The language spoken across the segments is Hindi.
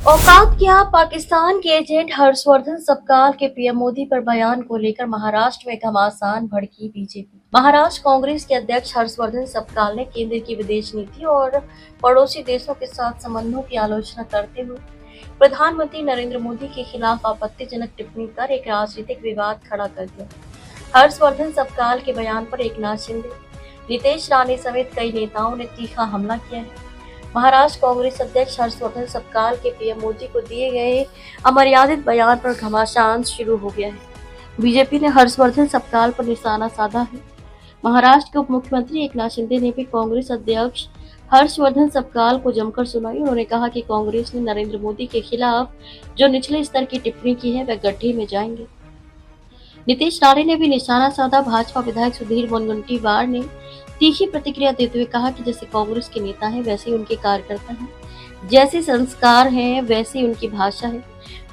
औकात क्या। पाकिस्तान के एजेंट हर्षवर्धन सबकाल के पीएम मोदी पर बयान को लेकर महाराष्ट्र में घमासान भड़की बीजेपी। महाराष्ट्र कांग्रेस के अध्यक्ष हर्षवर्धन सबकाल ने केंद्र की विदेश नीति और पड़ोसी देशों के साथ संबंधों की आलोचना करते हुए प्रधानमंत्री नरेंद्र मोदी के खिलाफ आपत्तिजनक टिप्पणी कर एक राजनीतिक विवाद खड़ा कर दिया। हर्षवर्धन सबकाल के बयान पर एकनाथ शिंदे, नीतीश राणे समेत कई नेताओं ने तीखा हमला किया है। महाराष्ट्र कांग्रेस अध्यक्ष हर्षवर्धन सबकाल के पीएम मोदी को दिए गए अमर्यादित बयान पर घमासान शुरू हो गया है। बीजेपी ने हर्षवर्धन सबकाल पर निशाना साधा है। महाराष्ट्र के उप मुख्यमंत्री एकनाथ शिंदे ने भी कांग्रेस अध्यक्ष हर्षवर्धन सबकाल को जमकर सुनाई। उन्होंने कहा कि कांग्रेस ने नरेंद्र मोदी के खिलाफ जो निचले स्तर की टिप्पणी की है वह गड्ढे में जाएंगे। नीतीश राणे ने भी निशाना साधा। भाजपा विधायक सुधीर मुनगंटीवार ने तीखी प्रतिक्रिया देते हुए कहा कि जैसे कांग्रेस के नेता हैं वैसे ही उनके कार्यकर्ता हैं, जैसे संस्कार हैं वैसी उनकी भाषा है।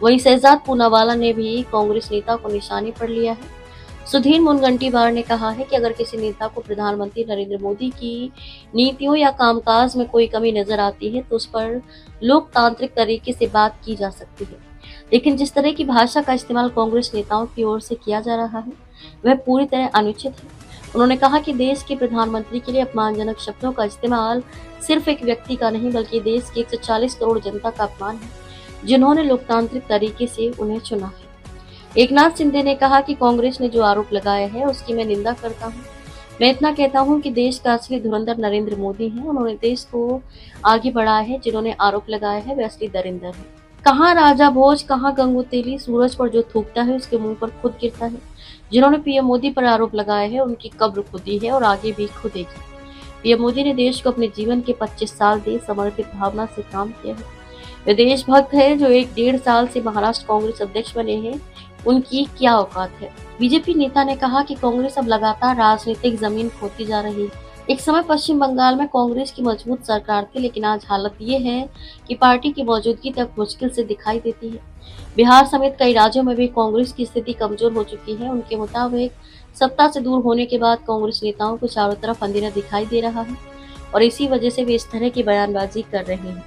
वहीं शहजाद पूनावाला ने भी कांग्रेस नेता को निशाने पर लिया है। सुधीर मुनगंटीवार ने कहा है कि अगर किसी नेता को प्रधानमंत्री नरेंद्र मोदी की नीतियों या कामकाज में कोई कमी नजर आती है तो उस पर लोकतांत्रिक तरीके से बात की जा सकती है, लेकिन जिस तरह की भाषा का इस्तेमाल कांग्रेस नेताओं की ओर से किया जा रहा है वह पूरी तरह अनुचित है। उन्होंने कहा कि देश के प्रधानमंत्री के लिए अपमानजनक शब्दों का इस्तेमाल सिर्फ एक व्यक्ति का नहीं बल्कि देश की 140 करोड़ जनता का अपमान है, जिन्होंने लोकतांत्रिक तरीके से उन्हें चुना है। एकनाथ शिंदे ने कहा कि कांग्रेस ने जो आरोप लगाया है उसकी मैं निंदा करता हूँ। मैं इतना कहता हूँ कि देश का असली धुरंधर नरेंद्र मोदी है। उन्होंने देश को आगे बढ़ाया है। जिन्होंने आरोप लगाया है वे असली दरिंदर है। कहाँ राजा भोज, कहाँ गंगू तेली, सूरज पर जो थूकता है उसके मुंह पर खुद गिरता है। जिन्होंने पीएम मोदी पर आरोप लगाए हैं उनकी कब्र खुदी है और आगे भी खुदेगी। पीएम मोदी ने देश को अपने जीवन के 25 साल दे समर्पित भावना से काम किया है। वे देशभक्त है जो 1-1.5 साल से महाराष्ट्र कांग्रेस अध्यक्ष बने हैं। उनकी क्या औकात है। बीजेपी नेता ने कहा कि कांग्रेस अब लगातार राजनीतिक जमीन खोती जा रही है। एक समय पश्चिम बंगाल में कांग्रेस की मजबूत सरकार थी, लेकिन आज हालत ये है कि पार्टी की मौजूदगी तक मुश्किल से दिखाई देती है। बिहार समेत कई राज्यों में भी कांग्रेस की स्थिति कमजोर हो चुकी है। उनके मुताबिक सत्ता से दूर होने के बाद कांग्रेस नेताओं को चारों तरफ अंधेरा दिखाई दे रहा है और इसी वजह से वे इस तरह की बयानबाजी कर रहे हैं।